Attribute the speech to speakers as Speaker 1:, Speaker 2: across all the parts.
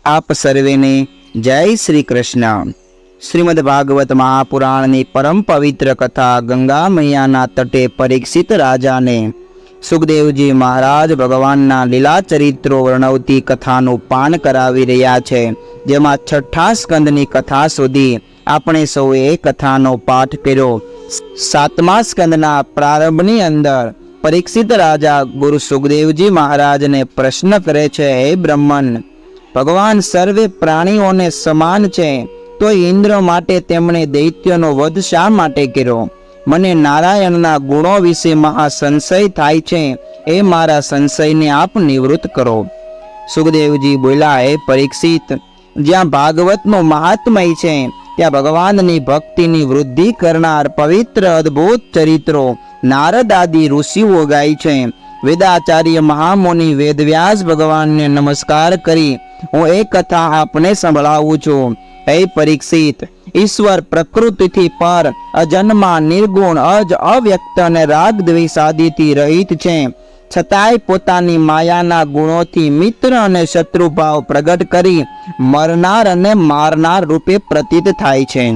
Speaker 1: आप सर्वेने जय श्री कृष्ण। श्रीमद् भागवत महापुराणनी परम पवित्र कथा गंगा मैयाना तटे परीक्षित राजा ने सुखदेवजी महाराज भगवानना लीला चरित्रों वर्णवती कथानुं पान करावी रह्या छे, जेमां छठ्ठा स्कंदनी कथा सुधी आपणे सौए कथानो पाठ कर्यो। सातमा स्कंदना प्रारंभनी अंदर परीक्षित राजा गुरु सुखदेवजी महाराज ने प्रश्न करे छे, हे ब्रह्मन, भगवान सर्वे प्राणीओने समान छे, तो इंद्र माटे तेमणे दैत्योनो वध शा माटे कर्यो? मने नारायणना गुणों विશે महासंशय थाय छे, ए मारा संशयने आप निवृत्त करो। सुखदेवजी बोल्या, हे परीक्षित, ज्यां भागवतनो महात्म्य छे त्या भगवाननी भक्तिनी वृद्धि करनार पवित्र अद्भुत चरित्रों नारद आदि ऋषिओ गाय छे। वेदाचार्य महामुनि वेदव्यास भगवान ने नमस्कार करी हूँ एक कथा आपने संभळावुं छुं। हे परीक्षित, ईश्वर प्रकृति थी पर अजन्मा निर्गुण अज अव्यक्त ने राग द्वेष आदि थी रहित छे, छतांय पोतानी मायाना गुणोथी मित्र अने शत्रु भाव प्रगट करी मरनार अने मारनार रूपे प्रतीत थाय छे।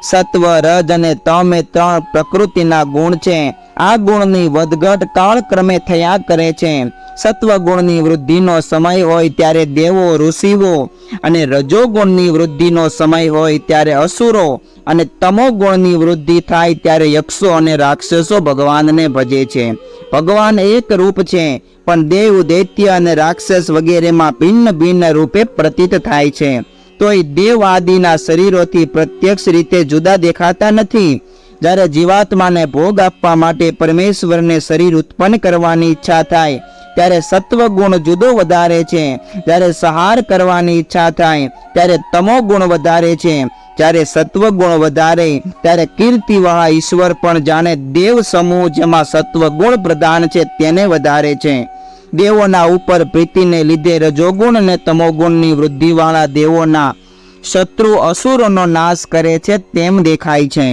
Speaker 1: सत्व रज अने तम ए त्रण प्रकृतिना गुण छे। आ गुणनी વધઘટ કાળક્રમે થયા કરે છે। સત્વ ગુણની વૃદ્ધિનો સમય હોય ત્યારે દેવો ઋષિઓ અને રજો ગુણની વૃદ્ધિનો સમય હોય ત્યારે અસુરો અને તમો ગુણની વૃદ્ધિ થાય ત્યારે યક્ષો અને રાક્ષસો ભગવાનને ભજે છે। ભગવાન એક રૂપ છે, પણ દેવ દૈત્ય અને રાક્ષસ વગેરેમાં ભિન્ન ભિન્ન રૂપે પ્રતીત થાય છે। તોય દેવ આદિના શરીરોથી પ્રત્યક્ષ રીતે જુદા દેખાતા નથી। જ્યારે જીવાત્માને ભોગ આપવા માટે પરમેશ્વરને શરીર ઉત્પન્ન કરવાની ઈચ્છા થાય ત્યારે સત્વ ગુણ જુદો વધારે છે, જ્યારે સહાર કરવાની ઈચ્છા થાય ત્યારે તમો ગુણ વધારે છે। જ્યારે સત્વ ગુણ વધારે ત્યારે કીર્તિવાળા ઈશ્વર પણ જાણે દેવ સમૂહ જેમાં સત્વ ગુણ પ્રધાન છે તેને વધારે છે। દેવોના ઉપર પ્રીતિને લીધે રજોગુણ અને તમોગુણની વૃદ્ધિવાળા દેવોના શત્રુ અસુરોનો નાશ કરે છે તેમ દેખાય છે।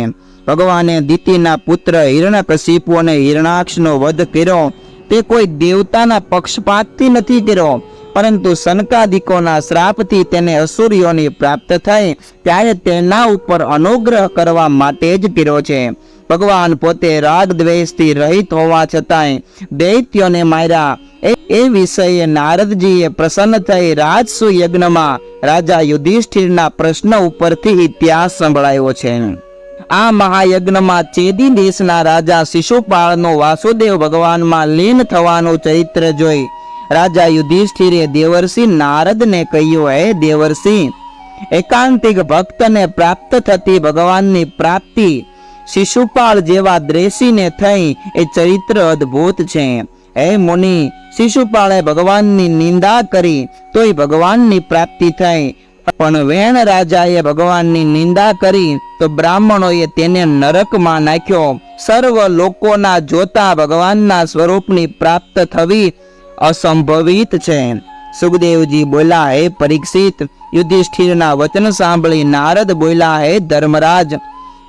Speaker 1: ભગવાને દિતિના પુત્ર હિરણ્યકશિપુ અને હિરણાક્ષનો વધ કર્યો તે કોઈ દેવતાના પક્ષપાતથી નથી કર્યો, પરંતુ સનકાદિકોના શ્રાપથી તેને અસુરીઓની પ્રાપ્ત થઈ ત્યારે તેના ઉપર અનુગ્રહ કરવા માટે જ કર્યો છે। ભગવાન પોતે રાગ દ્વેષથી રહિત હોવા છતાંય દૈત્યોને માર્યા એ વિષયે નારદજીએ પ્રસન્ન થઈ રાજસુ યજ્ઞમાં રાજા યુધિષ્ઠિરના પ્રશ્ન ઉપરથી ઇતિહાસ સંભળાયો છે। આ મહાયજ્ઞમાં ચેદી દેશના રાજા શિશુપાળનો વાસુદેવ ભગવાનમાં લીન થવાનું ચરિત્ર જોઈ રાજા યુધિષ્ઠિરે દેવર્ષિ નારદને કહ્યું, હે દેવર્ષિ, એકાંતિક ભક્તને પ્રાપ્ત થતી ભગવાનની પ્રાપ્તિ શિશુપાળ જેવા દ્રેષીને થઈ એ ચરિત્ર અદ્ભુત છે। હે મુનિ, શિશુપાળે ભગવાનની નિંદા કરી તોય ભગવાનની પ્રાપ્તિ થઈ, પણ વેણ રાજાએ ભગવાનની નિંદા કરી તો બ્રાહ્મણોએ તેને નરકમાં નાખ્યો। સર્વ લોકોના જોતા ભગવાનના સ્વરૂપની પ્રાપ્ત થવી અસંભવિત છે। સુખદેવજી બોલા, હે પરીક્ષિત, યુધિષ્ઠિરના વચન સાંભળી નારદ બોલા, હે ધર્મરાજ,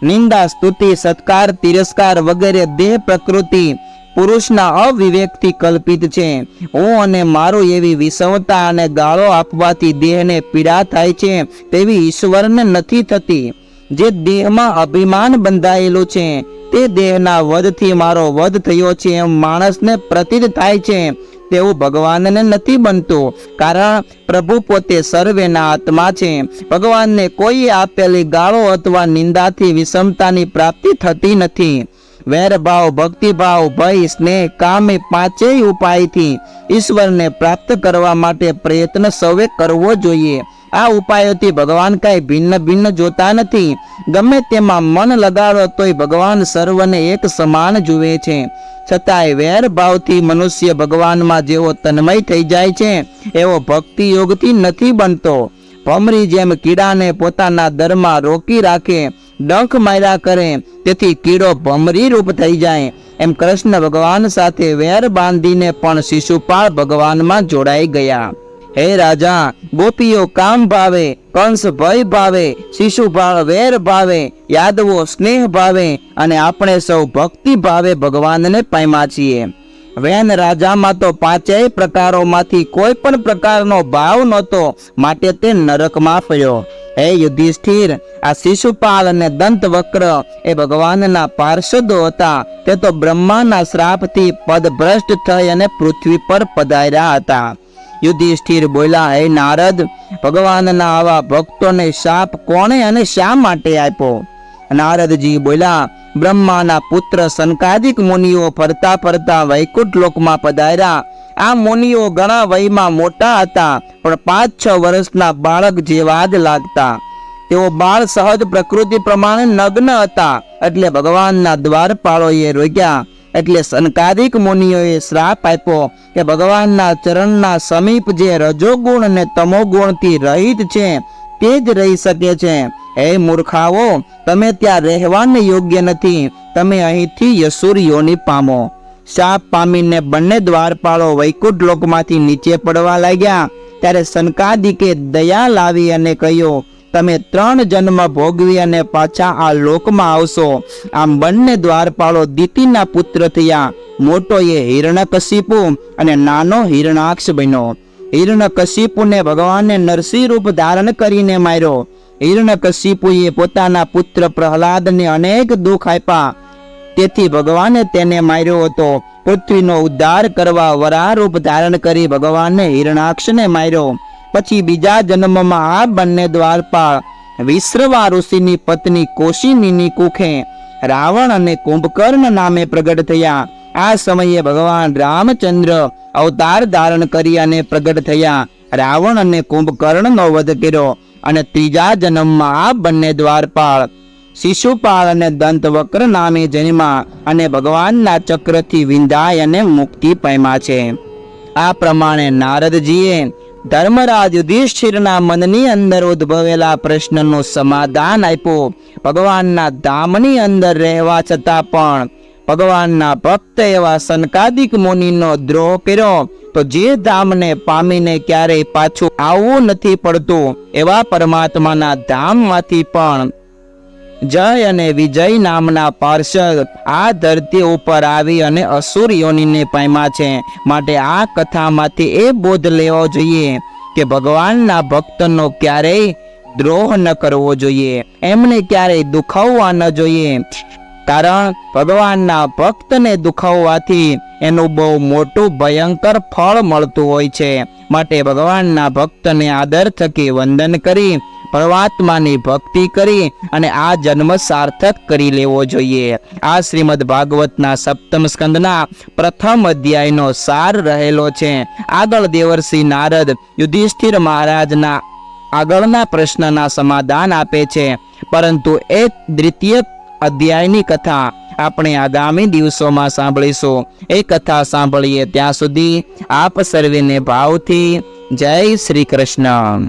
Speaker 1: નિંદા સ્તુતિ સત્કાર તિરસ્કાર વગેરે દેહ પ્રકૃતિ પુરુષના અવિવેકથી કલ્પિત છે। હું અને મારું એવી વિષમતા અને ગાળો આપવાથી દેહને પીડા થાય છે તેવી ઈશ્વરને નથી થતી। જે દેહમાં અભિમાન બંધાયેલું છે તે દેહના વધથી મારો વધ થયો છે એમ માણસને પ્રતીત થાય છે, તેવું ભગવાનને નથી બનતું, કારણ પ્રભુ પોતે સર્વેના આત્મા છે। ભગવાનને કોઈ આપેલી ગાળો અથવા નિંદાથી વિષમતાની પ્રાપ્તિ થતી નથી। વેરભાવ ભક્તિભાવ ભય સ્નેહ કામ એ પાંચેય ઉપાયથી ઈશ્વરને પ્રાપ્ત કરવા માટે પ્રયત્ન સૌએ કરવો જોઈએ। આ ઉપાયોથી ભગવાન કાંઈ ભિન્ન ભિન્ન જોતા નથી। ગમે તેમાં મન લગાડો તોય ભગવાન સર્વને એક સમાન જુએ છે। છતાંય વેરભાવથી મનુષ્ય ભગવાનમાં જેવો તન્મય થઈ જાય છે એવો ભક્તિ યોગથી નથી બનતો। ભમરી જેમ કીડાને પોતાના દરમાં રોકી રાખે, ડંખ માર્યા કરે તેથી કીડો ભમરી રૂપ થઈ જાય, એમ કૃષ્ણ ભગવાન સાથે વેર બાંધીને પણ શિશુપાળ ભગવાનમાં જોડાઈ ગયા। હે રાજા, ગોપીઓ કામ ભાવે, કંસ ભય ભાવે, શિશુપાળ વેર ભાવે, યાદવો સ્નેહ ભાવે અને આપણે સૌ ભક્તિ ભાવે ભગવાનને પામ્યા છીએ। વેન રાજામાં તો પાંચેય પ્રકારોમાંથી કોઈ પણ પ્રકારનો ભાવ નહોતો, માટે તે નરકમાં ફર્યો. હે યુધિષ્ઠિર, આ શિશુપાલ અને દંતવક્ર એ ભગવાનના પાર્ષદો હતા. તે તો બ્રહ્માના શ્રાપથી પદભ્રષ્ટ થઈ અને પૃથ્વી પર પધાર્યા હતા. યુધિષ્ઠિર બોલ્યા, હે નારદ, ભગવાનના આવા ભક્તોને શાપ કોણે અને શા માટે આપ્યો? નારદજી બોલ્યા, બ્રહ્માના પુત્ર સનકાદિક મુનિઓ ફરતા ફરતા વૈકુંઠ લોકમાં પધાર્યા. આ મુનિઓ ઘણા વયમાં મોટા હતા, પણ 5-6 વર્ષના બાળક જેવા જ લાગતા. તેઓ બાળ સહજ પ્રકૃતિ પ્રમાણે નગ્ન હતા, એટલે ભગવાનના દ્વારપાળોએ રોક્યા. એટલે સનકાદિક મુનિઓએ શ્રાપ આપ્યો કે ભગવાનના ચરણના સમીપ જે રજોગુણ અને તમોગુણથી રહિત છે તે જ રહી શકે છે. હે મૂર્ખાઓ, તમે ત્યાં રહેવાને યોગ્ય નથી. તમે અહીંથી યસુર યોનિ પામો. શાપ પામીને બંને દ્વારપાળો વૈકુંઠ લોકમાંથી નીચે પડવા લાગ્યા. ત્યારે સનકાદિકે દયા લાવી અને કહ્યું, તમે 3 જન્મ ભોગવી અને પાછા આ લોકમાં આવશો. આમ બંને દ્વારપાળો દિતિના પુત્ર થયા. મોટો એ હિરણ્યકશિપુ અને નાનો હિરણાક્ષ બન્યો. હિરણ્યકશિપુને ભગવાને નરસિંહ રૂપ ધારણ કરીને માર્યો. હિરણ્યકશિપુએ પોતાના પુત્ર પ્રહલાદને અનેક દુઃખ આપ્યા, તેથી ભગવાને તેને માર્યો હતો. પૃથ્વીનો ઉદ્ધાર કરવા વરાહ રૂપ ધારણ કરી ભગવાને હિરણાક્ષને માર્યો. પછી બીજા જન્મમાં આ બંને દ્વારપાળ વિશ્રવા ઋષિની પત્ની કૌશિનીની કુખે રાવણ અને કુંભકર્ણ નામે પ્રગટ થયા. આ સમયે ભગવાન રામચંદ્ર અવતાર ધારણ કરી અને પ્રગટ થયા. રાવણ અને કુંભકર્ણનો વધ કર્યો. અને ત્રીજા જન્મમાં આ બંને દ્વારપાળ શિશુપાળ અને દંતવક્ર નામે જન્મ્યા અને ભગવાનના ચક્રથી વિંધાય અને મુક્તિ પામ્યા છે. આ પ્રમાણે નારદજીએ ધર્મરાજ યુધિષ્ઠિરના મનની અંદર ઉદ્ભવેલા પ્રશ્નનું સમાધાન આપ્યું. ભગવાનના ધામની અંદર રહેવા છતાં પણ ભગવાનના ભક્ત એવા સનકાદિક મુનિનો દ્રોહ કર્યો, તો જે ધામને પામીને ક્યારેય પાછું આવવું નથી પડતું એવા પરમાત્માના ધામમાંથી પણ જય અને વિજય નામના પાર્ષદ આ ધરતી ઉપર આવી અને અસુર યોનિને પામ્યા છે. માટે આ કથામાંથી એ બોધ લેવો જોઈએ કે ભગવાનના ભક્તનો ક્યારેય દ્રોહ ન કરવો જોઈએ, એમને ક્યારેય દુખાવવા ન જોઈએ. કારણ ભગવાનના ભક્તને દુખાવવાથી એનું બહુ મોટું ભયંકર ફળ મળતું હોય છે. માટે ભગવાનના ભક્તને આદર થકી વંદન કરી પરમાત્માની ભક્તિ કરી અને આ જન્મ સાર્થક કરી લેવો જોઈએ. આ શ્રીમદ ભાગવતના 7મ સ્કંદના પ્રથમ અધ્યાયનો સાર રહેલો છે. આગળ દેવર્ષિ નારદ યુધિષ્ઠિર મહારાજના આગળના પ્રશ્નના સમાધાન આપે છે, પરંતુ એ દ્વિતીય અધ્યાયની કથા આપણે આગામી દિવસોમાં સાંભળીશું. એ કથા સાંભળીએ ત્યાં સુધી આપ સર્વેને ભાવથી જય શ્રી કૃષ્ણ.